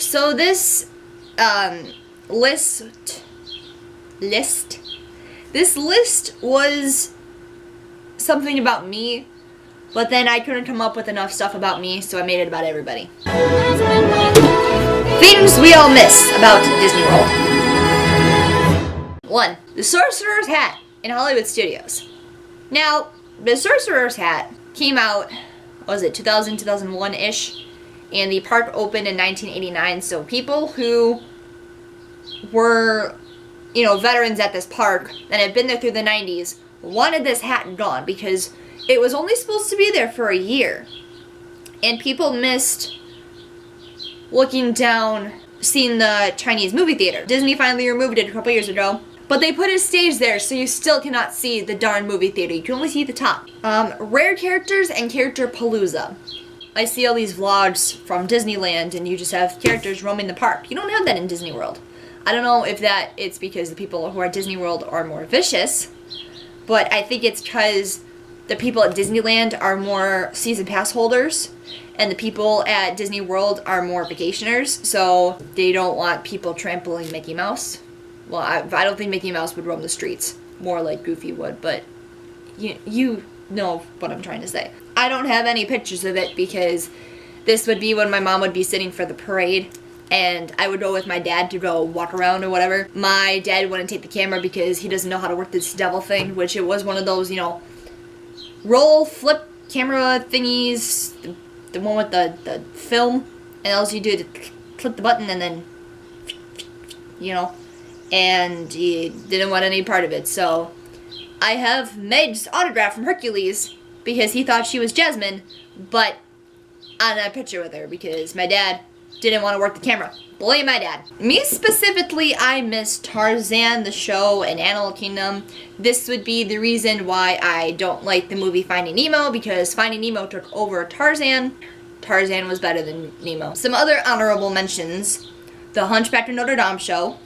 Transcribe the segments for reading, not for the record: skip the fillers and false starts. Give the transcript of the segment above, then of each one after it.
So this this list was something about me, but then I couldn't come up with enough stuff about me, so I made it about everybody. Things we all miss about Disney World. 1. The Sorcerer's Hat in Hollywood Studios. Now, the Sorcerer's Hat came out, what was it, 2000, 2001-ish, and the park opened in 1989, so people who were, you know, veterans at this park that had been there through the 90s wanted this hat gone because it was only supposed to be there for a year. And people missed looking down, seeing the Chinese movie theater. Disney finally removed it a couple years ago. But they put a stage there, so you still cannot see the darn movie theater. You can only see the top. Rare characters and character palooza. I see all these vlogs from Disneyland, and you just have characters roaming the park. You don't have that in Disney World. I don't know if it's because the people who are at Disney World are more vicious, but I think it's because the people at Disneyland are more season pass holders, and the people at Disney World are more vacationers, so they don't want people trampling Mickey Mouse. Well, I don't think Mickey Mouse would roam the streets, more like Goofy would, but you know what I'm trying to say. I don't have any pictures of it because this would be when my mom would be sitting for the parade, and I would go with my dad to go walk around or whatever. My dad wouldn't take the camera because he doesn't know how to work this devil thing, which it was one of those, you know, roll, flip camera thingies, the one with the film, and all you do is click the button and then, you know, and he didn't want any part of it. So I have Meg's autograph from Hercules because he thought she was Jasmine, but on a picture with her because my dad didn't want to work the camera. Blame my dad. Me specifically, I miss Tarzan the show and Animal Kingdom. This would be the reason why I don't like the movie Finding Nemo, because Finding Nemo took over Tarzan. Tarzan was better than Nemo. Some other honorable mentions: the Hunchback of Notre Dame show,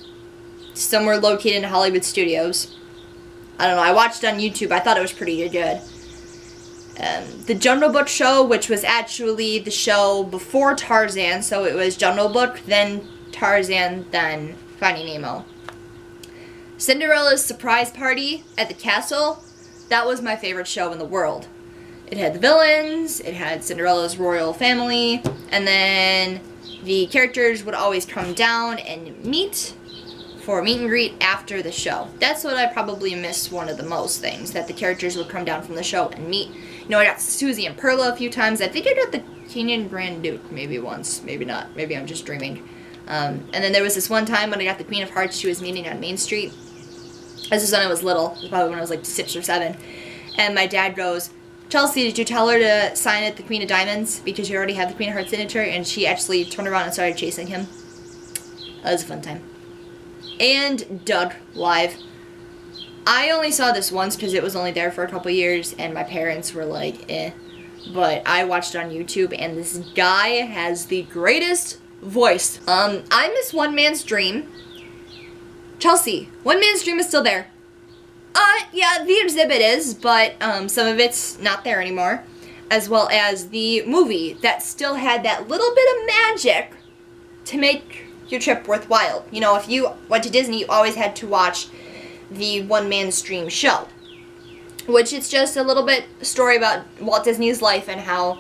somewhere located in Hollywood Studios. I don't know, I watched it on YouTube. I thought it was pretty good. The Jungle Book show, which was actually the show before Tarzan, so it was Jungle Book, then Tarzan, then Finding Nemo. Cinderella's Surprise Party at the Castle, that was my favorite show in the world. It had the villains, it had Cinderella's royal family, and then the characters would always come down and meet for a meet and greet after the show. That's what I probably miss one of the most things, that the characters would come down from the show and meet. You know, I got Susie and Perla a few times. I think I got the King and Grand Duke maybe once, maybe not. Maybe I'm just dreaming. And then there was this one time when I got the Queen of Hearts. She was meeting on Main Street. This was when I was little. It was probably when I was like 6 or 7. And my dad goes, "Chelsea, did you tell her to sign it the Queen of Diamonds? Because you already have the Queen of Hearts signature." And she actually turned around and started chasing him. That was a fun time. And Doug live. I only saw this once because it was only there for a couple years and my parents were like, eh. But I watched it on YouTube and this guy has the greatest voice. I miss One Man's Dream. Chelsea, One Man's Dream is still there. Yeah, the exhibit is, but some of it's not there anymore. As well as the movie that still had that little bit of magic to make your trip worthwhile. You know, if you went to Disney, you always had to watch the One Man's Dream show, which it's just a little bit story about Walt Disney's life and how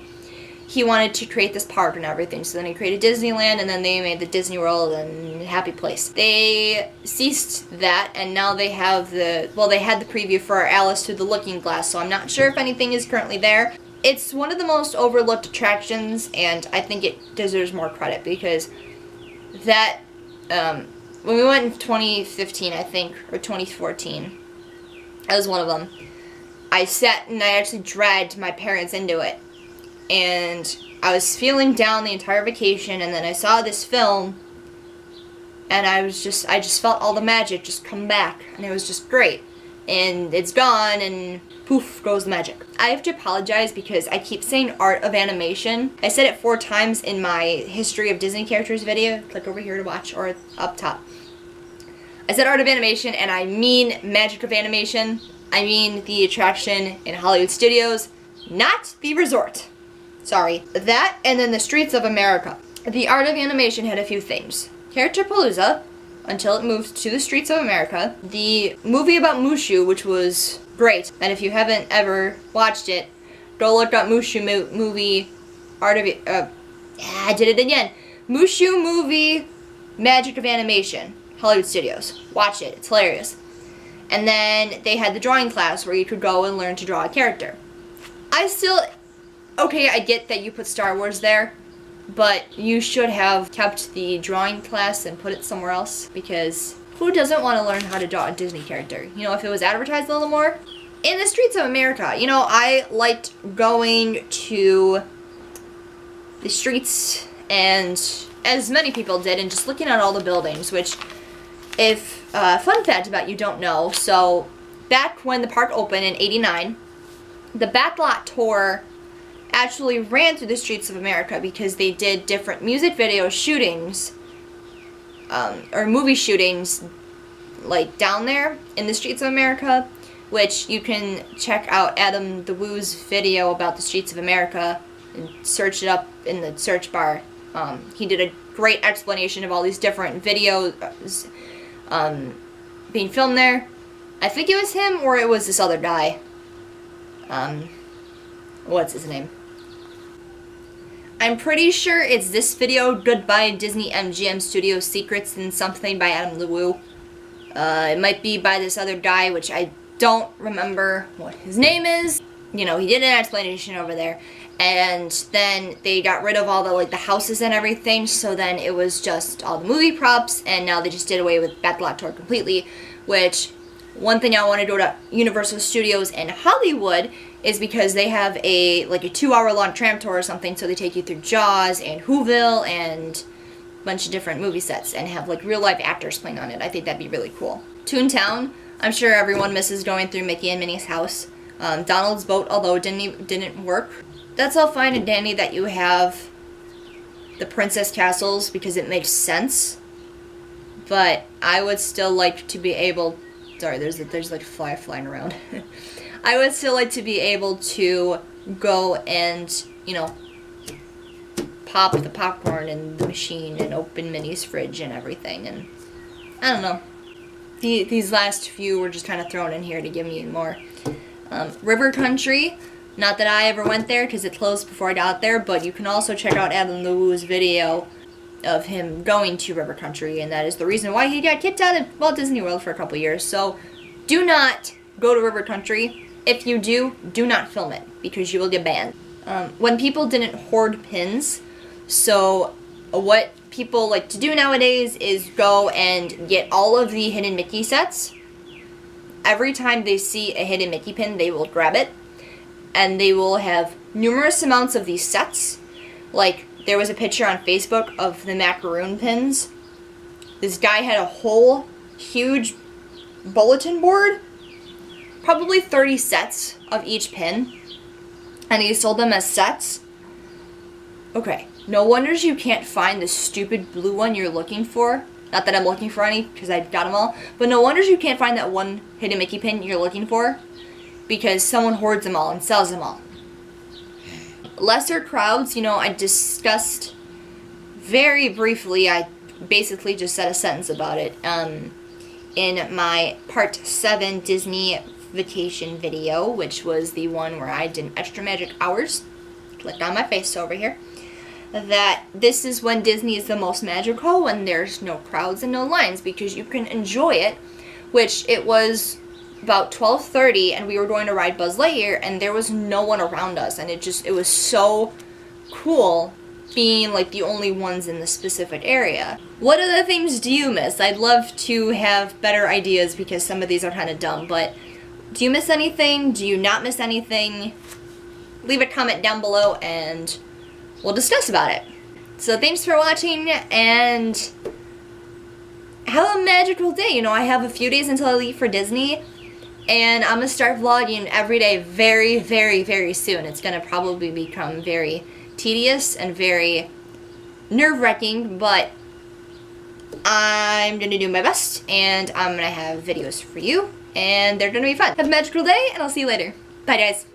he wanted to create this park and everything. So then he created Disneyland, and then they made the Disney World and Happy Place. They ceased that, and now they have they had the preview for Alice Through the Looking Glass, so I'm not sure if anything is currently there. It's one of the most overlooked attractions, and I think it deserves more credit because that, when we went in 2015, I think, or 2014, that was one of them, I sat and I actually dragged my parents into it. And I was feeling down the entire vacation, and then I saw this film, and I just felt all the magic just come back, and it was just great. And it's gone, and poof goes the magic. I have to apologize because I keep saying Art of Animation. I said it 4 times in my History of Disney Characters video. Click over here to watch, or up top. I said Art of Animation, and I mean Magic of Animation. I mean the attraction in Hollywood Studios, not the resort. Sorry. That, and then the Streets of America. The art of animation had a few things. Character Palooza, until it moved to the streets of America. The movie about Mushu, which was great. And if you haven't ever watched it, go look up Mushu movie art of... I did it again. Mushu movie magic of animation. Hollywood Studios. Watch it. It's hilarious. And then they had the drawing class where you could go and learn to draw a character. Okay, I get that you put Star Wars there, but you should have kept the drawing class and put it somewhere else, because who doesn't want to learn how to draw a Disney character? You know, if it was advertised a little more. In the streets of America, you know, I liked going to the streets, and as many people did, and just looking at all the buildings, which, if, fun fact about you don't know, so back when the park opened in '89, the Backlot Tour actually ran through the streets of America because they did different music video shootings, or movie shootings, like down there in the streets of America, which you can check out Adam the Woo's video about the streets of America and search it up in the search bar. He did a great explanation of all these different videos being filmed there. I think it was him or it was this other guy. What's his name? I'm pretty sure it's this video, Goodbye Disney MGM Studios Secrets and something by Adam LeWoo. It might be by this other guy, which I don't remember what his name is. You know, he did an explanation over there. And then they got rid of all the, like, the houses and everything, so then it was just all the movie props, and now they just did away with Backlot Tour completely, which, one thing I want to go to Universal Studios in Hollywood is because they have a 2-hour long tram tour or something, so they take you through Jaws and Whoville and a bunch of different movie sets and have like real life actors playing on it. I think that'd be really cool. Toontown, I'm sure everyone misses going through Mickey and Minnie's house. Donald's boat, although it didn't work. That's all fine and dandy that you have the princess castles because it makes sense, but I would still like to be able... Sorry, there's like a fly flying around. I would still like to be able to go and, you know, pop the popcorn in the machine and open Minnie's fridge and everything, and I don't know. These last few were just kind of thrown in here to give me more. River Country, not that I ever went there because it closed before I got there, but you can also check out Adam LeWoo's video of him going to River Country, and that is the reason why he got kicked out of Walt Disney World for a couple years. So do not go to River Country. If you do not film it because you will get banned. When people didn't hoard pins, so what people like to do nowadays is go and get all of the Hidden Mickey sets. Every time they see a Hidden Mickey pin, they will grab it, and they will have numerous amounts of these sets. Like, there was a picture on Facebook of the macaroon pins. This guy had a whole huge bulletin board, probably 30 sets of each pin, and he sold them as sets. Okay, no wonders you can't find the stupid blue one you're looking for. Not that I'm looking for any, because I've got them all, but no wonders you can't find that one Hidden Mickey pin you're looking for, because someone hoards them all and sells them all. Lesser crowds, you know, I discussed very briefly, I basically just said a sentence about it, in my Part 7 Disney Vacation video, which was the one where I did extra magic hours, clicked on my face over here, that this is when Disney is the most magical, when there's no crowds and no lines, because you can enjoy it, which it was about 12:30, and we were going to ride Buzz Lightyear, and there was no one around us, and it was so cool being like the only ones in the specific area. What other things do you miss? I'd love to have better ideas because some of these are kind of dumb, but do you miss anything? Do you not miss anything? Leave a comment down below and we'll discuss about it. So thanks for watching, and have a magical day. You know, I have a few days until I leave for Disney, and I'm going to start vlogging every day very, very, very soon. It's going to probably become very tedious and very nerve-wracking, but I'm going to do my best, and I'm going to have videos for you, and they're going to be fun. Have a magical day, and I'll see you later. Bye, guys.